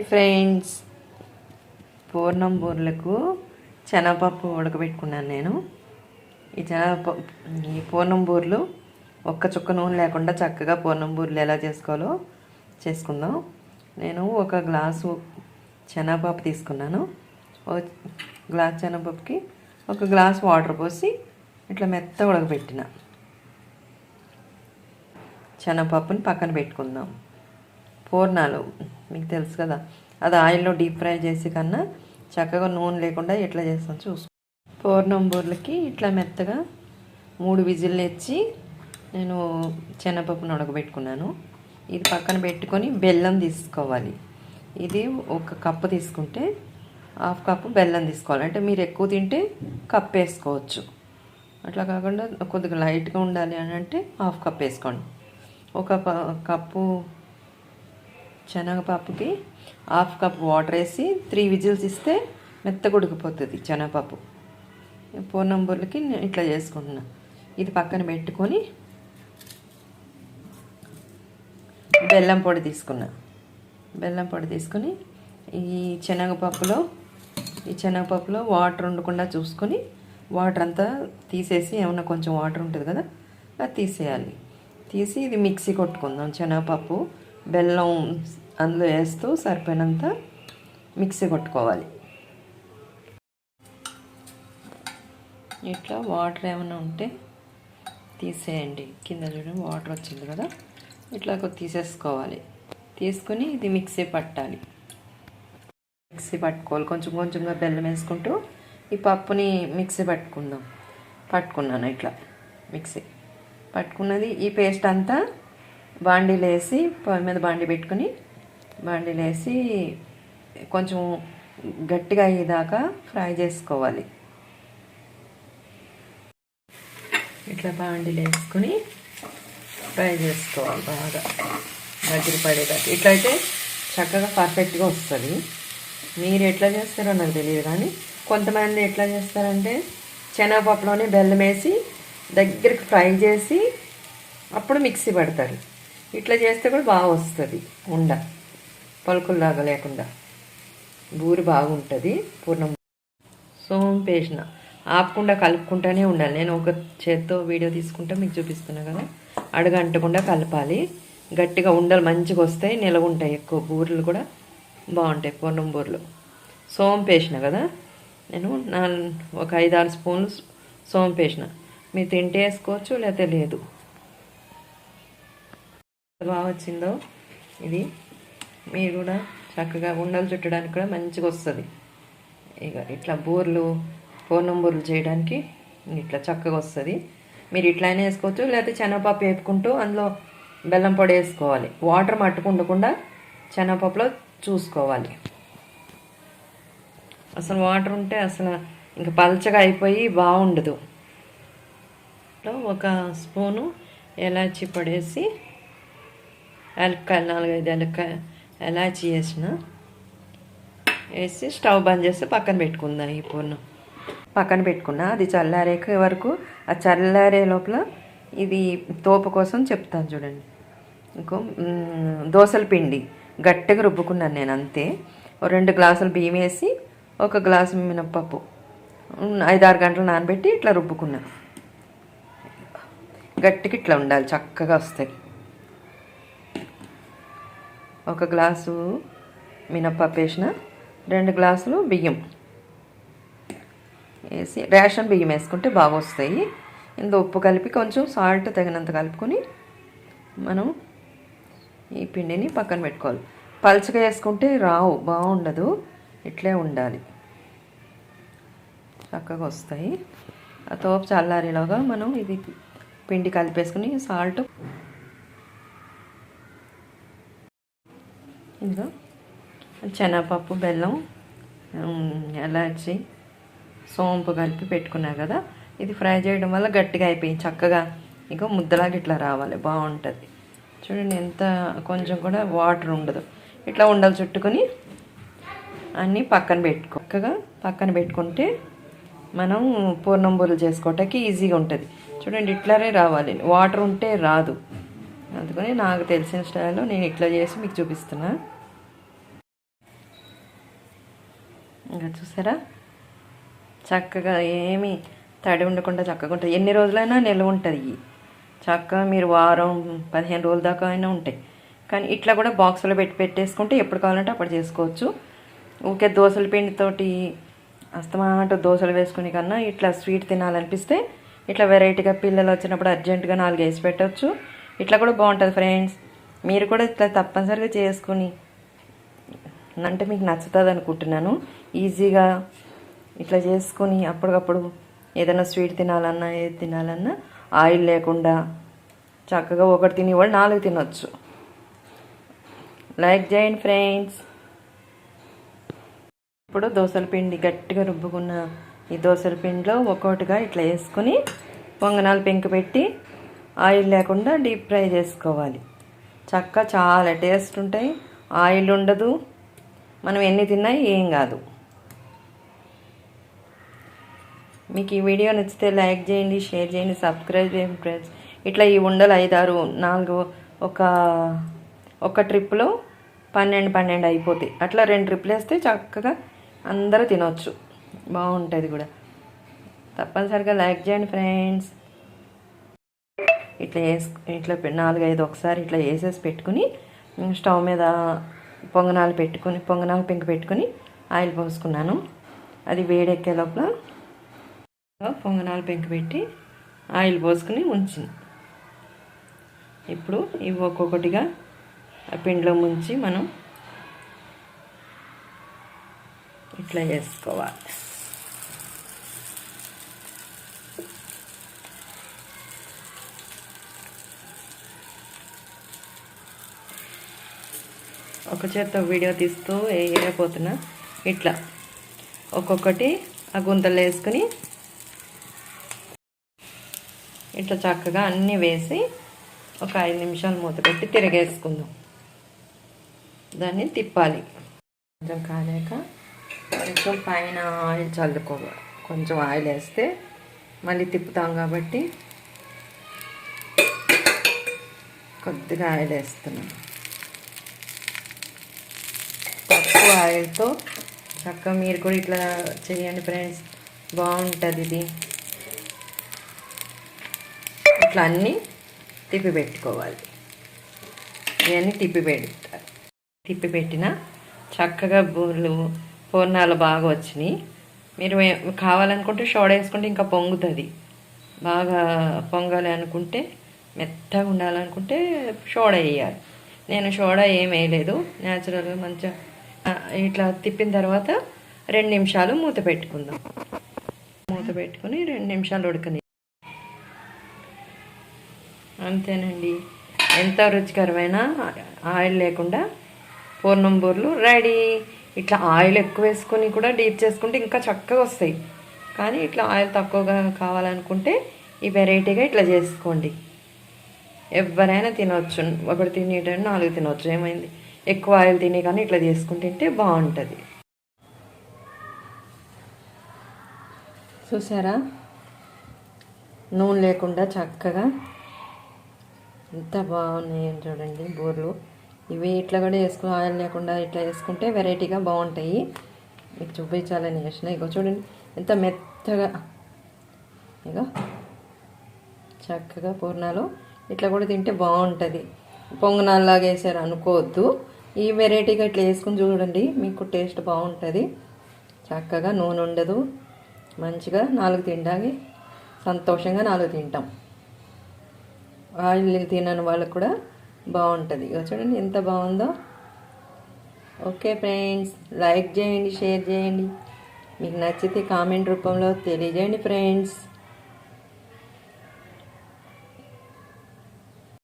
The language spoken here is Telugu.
ఫ్రెండ్స్, పూర్ణం బూరెలకు శనగపప్పు ఉడకబెట్టుకున్నాను నేను. ఈ పూర్ణం బూరెలు ఒక్క చుక్క నూనె లేకుండా చక్కగా పూర్ణం బూరెలు ఎలా చేసుకోవాలో చేసుకుందాం. నేను ఒక గ్లాసు శనగపప్పు తీసుకున్నాను. ఒక గ్లాస్ శనగపప్పుకి ఒక గ్లాస్ వాటర్ పోసి ఇట్లా మెత్త ఉడకబెట్టిన శనగపప్పుని పక్కన పెట్టుకుందాం. పూర్ణాలు మీకు తెలుసు కదా, అది ఆయిల్లో డీప్ ఫ్రై చేసి కన్నా చక్కగా నూనె లేకుండా ఎట్లా చేస్తాను చూసుకో. పూర్ణం బూరెలకి ఇట్లా మెత్తగా 3 విజిల్లు ఇచ్చి నేను శనగపప్పును ఉడకబెట్టుకున్నాను. ఇది పక్కన పెట్టుకొని బెల్లం తీసుకోవాలి. ఇది 1 కప్పు తీసుకుంటే 1/2 కప్పు బెల్లం తీసుకోవాలి. అంటే మీరు ఎక్కువ తింటే కప్పు వేసుకోవచ్చు, అట్లా కాకుండా కొద్దిగా లైట్గా ఉండాలి అని అంటే 1/2 కప్పు వేసుకోండి. 1 కప్పు శనగపప్పుకి 1/2 కప్ వాటర్ వేసి 3 విజిల్స్ ఇస్తే మెత్తగా ఉడికిపోతుంది శనగపప్పు. పూర్ణం బూరెలకి ఇట్లా చేసుకుంటున్నా. ఇది పక్కన పెట్టుకొని బెల్లం పొడి తీసుకున్నా. బెల్లం పొడి తీసుకొని ఈ శనగపప్పులో వాటర్ ఉండకుండా చూసుకొని వాటర్ అంతా తీసేసి, ఏమన్నా కొంచెం వాటర్ ఉంటుంది కదా అది తీసేయాలి. తీసి ఇది మిక్సీ కొట్టుకుందాం. శనగపప్పు బెల్లం అందులో వేస్తూ సరిపోయినంత మిక్సీ కొట్టుకోవాలి. ఇట్లా వాటర్ ఏమైనా ఉంటే తీసేయండి. కింద చూడండి వాటర్ వచ్చింది కదా, ఇట్లా తీసేసుకోవాలి. తీసుకొని ఇది మిక్సీ పట్టాలి. మిక్సీ పట్టుకోవాలి. కొంచెం కొంచెంగా బెల్లం వేసుకుంటూ ఈ పప్పుని మిక్సీ పట్టుకున్నాను. ఇట్లా మిక్సీ పట్టుకున్నది ఈ పేస్ట్ అంతా బాండీలో వేసి, పొయ్యి మీద బాండీ పెట్టుకుని బాండీలో వేసి కొంచెం గట్టిగా అయ్యేదాకా ఫ్రై చేసుకోవాలి. ఇట్లా బాండీలో వేసుకుని ఫ్రై చేసుకోవాలి బాగా దగ్గర పడేదాకా. ఇట్లయితే చక్కగా పర్ఫెక్ట్గా వస్తుంది. మీరు ఎట్లా చేస్తారో నాకు తెలియదు, కానీ కొంతమంది ఎట్లా చేస్తారంటే శనగపప్పులోనే బెల్లం వేసి దగ్గరికి ఫ్రై చేసి అప్పుడు మిక్సీ పడతారు. ఇట్లా చేస్తే కూడా బాగా వస్తుంది. పలుకుల్లాగా లేకుండా బూరి బాగుంటుంది. పూర్ణం సోంపేసిన ఆపకుండా కలుపుకుంటూనే ఉండాలి. నేను ఒక చేత్తో వీడియో తీసుకుంటా మీకు చూపిస్తున్నా కదా. అడుగంటకుండా కలపాలి. గట్టిగా ఉండలు మంచిగా వస్తాయి, నిలవ ఉంటాయి. ఎక్కువ బూరెలు కూడా బాగుంటాయి. పూర్ణం బూరెలు సోంపేసిన కదా నేను ఒక 5-6 స్పూన్లు సోంపేసిన. మీరు తింటే వేసుకోవచ్చు, లేకపోతే లేదు. బాగా వచ్చిందో ఇది. మీరు కూడా చక్కగా ఉండలు చుట్టడానికి కూడా మంచిగా వస్తుంది. ఇక ఇట్లా పూర్ణం బూరెలు చేయడానికి ఇట్లా చక్కగా వస్తుంది. మీరు ఇట్లానే వేసుకోవచ్చు, లేకపోతే శనగపప్పు వేపుకుంటూ అందులో బెల్లం పొడి వేసుకోవాలి. వాటర్ మట్టుకుండకుండా శనగపప్పులో చూసుకోవాలి. అసలు వాటర్ ఉంటే అసలు ఇంకా పల్చగా అయిపోయి బాగుండదు. 1 స్పూను ఎలాచీ పొడేసి, 4-5 ఎలాచీ వేసి స్టవ్ బంద్ చేసి పక్కన పెట్టుకుందాం. ఈ పూర్ణం పక్కన పెట్టుకున్నా. అది చల్లారే వరకు, ఆ చల్లారే లోపల ఇది తోపు కోసం చెప్తాను చూడండి. ఇంకో దోసల పిండి గట్టిగా రుబ్బుకున్నాను నేను అంతే. 2 గ్లాసులు బియ్యం వేసి 1 గ్లాసు మినప్పప్పు 5-6 గంటలు నానబెట్టి ఇట్లా రుబ్బుకున్నా. గట్టిగా ఇట్లా ఉండాలి, చక్కగా వస్తాయి. 1 గ్లాసు మినప్పప్పు వేసిన, 2 గ్లాసులు బియ్యం వేసి, రేషన్ బియ్యం వేసుకుంటే బాగా వస్తాయి. ఇందులో ఉప్పు కలిపి కొంచెం సాల్ట్ తగినంత కలుపుకొని మనం ఈ పిండిని పక్కన పెట్టుకోవాలి. పలుచగా వేసుకుంటే బాగుండదు. ఇట్లే ఉండాలి, చక్కగా వస్తాయి. ఆ తోపు చల్లారేలాగా మనం ఇది పిండి కలిపేసుకుని సాల్ట్, ఇంకా శనగపప్పు, బెల్లం, ఎలాచి, సోంపు కలిపి పెట్టుకున్నా కదా. ఇది ఫ్రై చేయడం వల్ల గట్టిగా అయిపోయింది. చక్కగా ఇంకా ముద్దలాగా ఇట్లా రావాలి, బాగుంటుంది. చూడండి, ఎంత కొంచెం కూడా వాటర్ ఉండదు. ఇట్లా ఉండలు చుట్టుకొని అన్నీ చక్కగా పక్కన పెట్టుకుంటే మనం పూర్ణం బూరెలు చేసుకోవటానికి ఈజీగా ఉంటుంది. చూడండి, ఇట్లానే రావాలి, వాటర్ ఉంటే రాదు. అందుకని నాకు తెలిసిన స్టైల్లో నేను ఇట్లా చేసి మీకు చూపిస్తున్నా. ఇంకా చూసారా చక్కగా ఏమీ తడి ఉండకుండా చక్కగా ఉంటుంది. ఎన్ని రోజులైనా నిల్వ ఉంటుంది. చక్కగా మీరు వారం 15 రోజుల దాకా అయినా ఉంటాయి. కానీ ఇట్లా కూడా బాక్సులో పెట్టేసుకుంటే ఎప్పుడు కావాలంటే అప్పుడు చేసుకోవచ్చు. ఊరికే దోశల పిండితోటి అస్తమాట దోశలు వేసుకునే కన్నా ఇట్లా స్వీట్ తినాలనిపిస్తే ఇట్లా వెరైటీగా పిల్లలు వచ్చినప్పుడు అర్జెంటుగా 4 వేసి పెట్టవచ్చు. ఇట్లా కూడా బాగుంటుంది ఫ్రెండ్స్. మీరు కూడా ఇట్లా తప్పనిసరిగా చేసుకుని అంటే మీకు నచ్చుతుంది అనుకుంటున్నాను. ఈజీగా ఇట్లా చేసుకుని అప్పటికప్పుడు ఏదైనా స్వీట్ తినాలన్నా ఏది తినాలన్నా ఆయిల్ లేకుండా చక్కగా ఒకటి తినేవాళ్ళు 4 తినొచ్చు. లైక్ చేయండి ఫ్రెండ్స్. ఇప్పుడు దోశల పిండి గట్టిగా రుబ్బుకున్న ఈ దోశల పిండిలో ఒక్కొక్కటిగా ఇట్లా వేసుకుని పొంగనాలు పెంకు పెట్టి ఆయిల్ లేకుండా డీప్ ఫ్రై చేసుకోవాలి. చక్కగా చాలా టేస్ట్ ఉంటాయి. ఆయిల్ ఉండదు. మనం ఎన్ని తిన్నా ఏం కాదు. మీకు ఈ వీడియో నచ్చితే లైక్ చేయండి, షేర్ చేయండి, సబ్స్క్రైబ్ చేయండి ఫ్రెండ్స్. ఇట్లా ఈ ఉండలు 5, 6, 4 ఒక ట్రిప్లో 12 అయిపోతాయి. అట్లా 2 ట్రిప్లు వేస్తే చక్కగా అందరూ తినవచ్చు. బాగుంటుంది కూడా. తప్పనిసరిగా లైక్ చేయండి ఫ్రెండ్స్. ఇట్లా ఇట్లా 4, 5 ఒకసారి ఇట్లా వేసేసి పెట్టుకుని స్టవ్ మీద పొంగనాలు పెంకు పెట్టుకుని ఆయిల్ పోసుకున్నాను. అది వేడెక్కే లోపల పొంగనాలు పెంకు పెట్టి ఆయిల్ పోసుకుని ఉంచింది. ఇప్పుడు ఇవి ఒక్కొక్కటిగా ఆ పిండిలో ముంచి మనం ఇట్లా చేసుకోవాలి. ఒక చేత్తో వీడియో తీస్తూ వేయలేకపోతున్నా. ఇట్లా ఒక్కొక్కటి ఆ గుంతలు వేసుకుని ఇట్లా చక్కగా అన్నీ వేసి ఒక 5 నిమిషాలు మూత పెట్టి తిరగేసుకుందాం. దాన్ని తిప్పాలి. కొంచెం కాలేక కొంచెం పైన ఆయిల్ చల్లుకోవాలి. కొంచెం ఆయిల్ వేస్తే మళ్ళీ తిప్పుతాం కాబట్టి కొద్దిగా ఆయిల్ వేస్తున్నాను. తక్కువ ఆయిల్తో చక్కగా మీరు కూడా ఇట్లా చేయండి ఫ్రెండ్స్. బాగుంటుంది ఇది. ఇట్లా అన్నీ తిప్పి పెట్టుకోవాలి. ఇవన్నీ తిప్పి పెట్టిన చక్కగా పూర్ణాలు బాగా వచ్చినాయి. మీరు కావాలనుకుంటే సోడా వేసుకుంటే ఇంకా పొంగుతుంది. బాగా పొంగాలి అనుకుంటే, మెత్తగా ఉండాలనుకుంటే సోడా వేయాలి. నేను సోడా ఏం వేయలేదు. న్యాచురల్గా మంచిగా ఇట్లా తిప్పిన తర్వాత 2 నిమిషాలు మూత పెట్టుకుందాం. మూత పెట్టుకుని 2 నిమిషాలు ఉడకని. అంతేనండి. ఎంత రుచికరమైన ఆయిల్ లేకుండా పూర్ణం బూరెలు రెడీ. ఇట్లా ఆయిల్ ఎక్కువ వేసుకొని కూడా డీప్ చేసుకుంటే ఇంకా చక్కగా వస్తాయి. కానీ ఇట్లా ఆయిల్ తక్కువగా కావాలనుకుంటే ఈ వెరైటీగా ఇట్లా చేసుకోండి. ఎవరైనా తినవచ్చు. ఒకటి తినేటప్పుడు 4 తినవచ్చు. ఏమైంది? ఎక్కువ ఆయిల్ తినే కానీ ఇట్లా చేసుకుంటుంటే బాగుంటుంది. చూసారా? నూనె లేకుండా చక్కగా ఎంత బాగున్నాయి చూడండి బూరెలు. ఇవి ఇట్లా కూడా వేసుకుని ఆయిల్ లేకుండా ఇట్లా వేసుకుంటే వెరైటీగా బాగుంటాయి. మీకు చూపించాలని వేసిన. ఇగో చూడండి ఎంత మెత్తగా. ఇగో చక్కగా పూర్ణాలు ఇట్లా కూడా తింటే బాగుంటుంది. పొంగనాల్లాగా వేసారు అనుకోవద్దు. ఈ వెరైటీగా ఇట్లా వేసుకుని చూడండి, మీకు టేస్ట్ బాగుంటుంది. చక్కగా నూనె ఉండదు. మంచిగా 4 తినడానికి సంతోషంగా 4 తింటాం. ఆయిల్ తినని వాళ్ళకు కూడా బాగుంటుంది. ఇక చూడండి ఎంత బాగుందో. ఓకే ఫ్రెండ్స్, లైక్ చేయండి, షేర్ చేయండి. మీకు నచ్చితే కామెంట్ రూపంలో తెలియజేయండి ఫ్రెండ్స్.